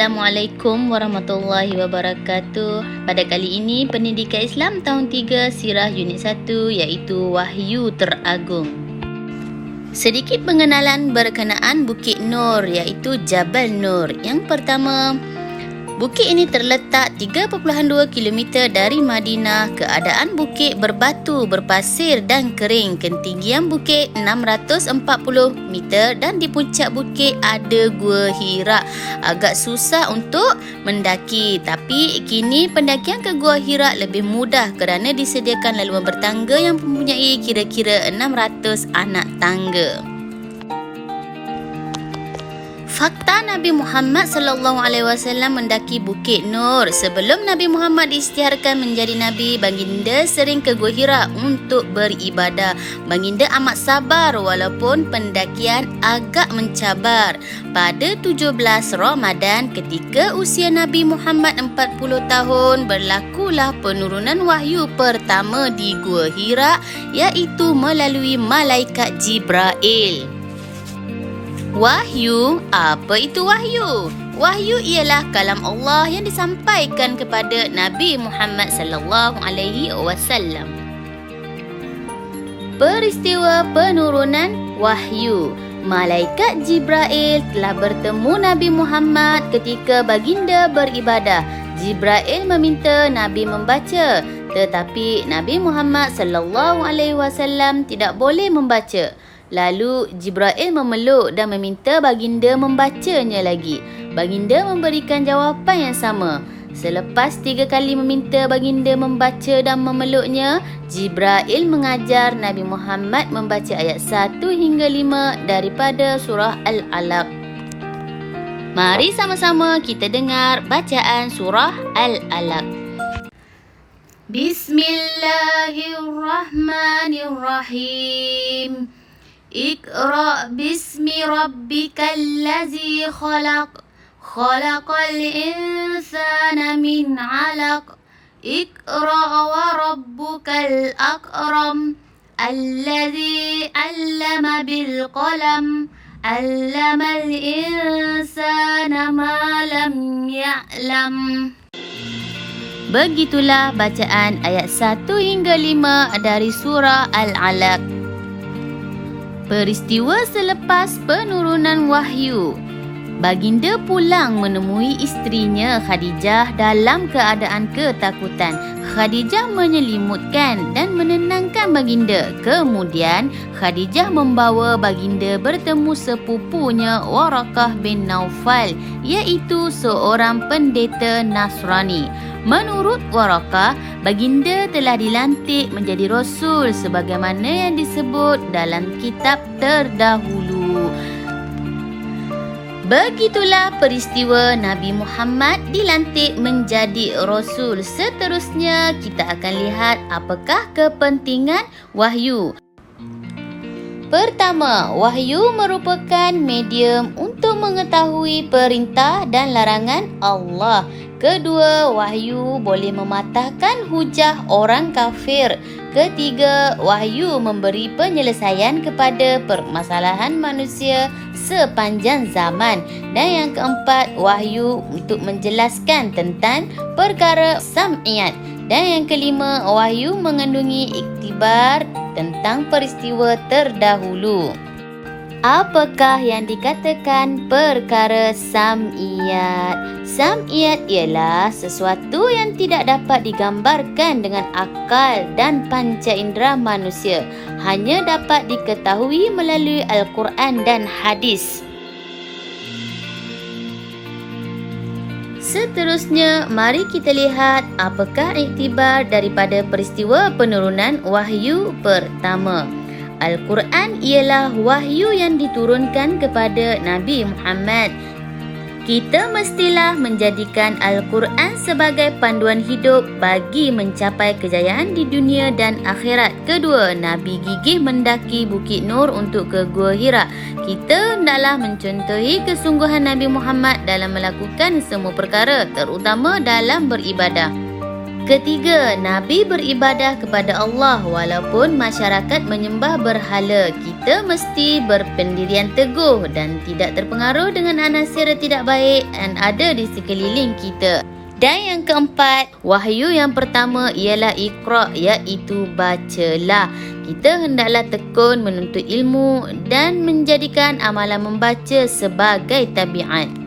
Assalamualaikum warahmatullahi wabarakatuh. Pada kali ini Pendidikan Islam tahun 3 Sirah Unit 1 iaitu Wahyu Teragung. Sedikit pengenalan berkenaan Bukit Nur iaitu Jabal Nur. Yang pertama, bukit ini terletak 3.2 km dari Madinah. Keadaan bukit berbatu, berpasir dan kering. Ketinggian bukit 640 meter dan di puncak bukit ada Gua Hira. Agak susah untuk mendaki, tapi kini pendakian ke Gua Hira lebih mudah kerana disediakan laluan bertangga yang mempunyai kira-kira 600 anak tangga. Fakta Nabi Muhammad SAW mendaki Bukit Nur. Sebelum Nabi Muhammad diisytiharkan menjadi Nabi, baginda sering ke Gua Hira untuk beribadah. Baginda amat sabar walaupun pendakian agak mencabar. Pada 17 Ramadan ketika usia Nabi Muhammad 40 tahun, berlakulah penurunan wahyu pertama di Gua Hira iaitu melalui malaikat Jibril. Wahyu, apa itu wahyu? Wahyu ialah kalam Allah yang disampaikan kepada Nabi Muhammad sallallahu alaihi wasallam. Peristiwa penurunan wahyu. Malaikat Jibril telah bertemu Nabi Muhammad ketika baginda beribadah. Jibril meminta Nabi membaca, tetapi Nabi Muhammad sallallahu alaihi wasallam tidak boleh membaca. Lalu Jibril memeluk dan meminta baginda membacanya lagi. Baginda memberikan jawapan yang sama. Selepas 3 kali meminta baginda membaca dan memeluknya, Jibril mengajar Nabi Muhammad membaca ayat 1 hingga 5 daripada surah Al-Alaq. Mari sama-sama kita dengar bacaan surah Al-Alaq. Bismillahirrahmanirrahim. Iqra' bismi rabbikal ladzi khalaq. Khalaqal insana min 'alaq. Iqra' wa rabbukal akram. Alladzi 'allama bil qalam. 'Allamal insana ma lam ya'lam. Begitulah bacaan ayat 1 hingga 5 dari surah Al-Alaq. Peristiwa selepas penurunan wahyu. Baginda pulang menemui isterinya Khadijah dalam keadaan ketakutan. Khadijah menyelimutkan dan menenangkan baginda. Kemudian Khadijah membawa baginda bertemu sepupunya Warakah bin Naufal, iaitu seorang pendeta Nasrani. Menurut Warakah, baginda telah dilantik menjadi Rasul sebagaimana yang disebut dalam kitab terdahulu. Begitulah peristiwa Nabi Muhammad dilantik menjadi Rasul. Seterusnya kita akan lihat apakah kepentingan wahyu. Pertama, wahyu merupakan medium untuk mengetahui perintah dan larangan Allah. Kedua, wahyu boleh mematahkan hujah orang kafir. Ketiga, wahyu memberi penyelesaian kepada permasalahan manusia sepanjang zaman. Dan yang keempat, wahyu untuk menjelaskan tentang perkara sam'iyat. Dan yang kelima, wahyu mengandungi iktibar tentang peristiwa terdahulu. Apakah yang dikatakan perkara sam'iyat? Sam'iyat ialah sesuatu yang tidak dapat digambarkan dengan akal dan panca indera manusia. Hanya dapat diketahui melalui Al-Quran dan hadis. Seterusnya, mari kita lihat apakah iktibar daripada peristiwa penurunan wahyu pertama. Al-Quran ialah wahyu yang diturunkan kepada Nabi Muhammad. Kita mestilah menjadikan Al-Quran sebagai panduan hidup bagi mencapai kejayaan di dunia dan akhirat. Kedua, Nabi gigih mendaki Bukit Nur untuk ke Gua Hira. Kita hendaklah mencontohi kesungguhan Nabi Muhammad dalam melakukan semua perkara, terutama dalam beribadah. Ketiga, Nabi beribadah kepada Allah walaupun masyarakat menyembah berhala. Kita mesti berpendirian teguh dan tidak terpengaruh dengan anasir tidak baik yang ada di sekeliling kita. Dan yang keempat, wahyu yang pertama ialah Iqra, iaitu bacalah. Kita hendaklah tekun menuntut ilmu dan menjadikan amalan membaca sebagai tabiat.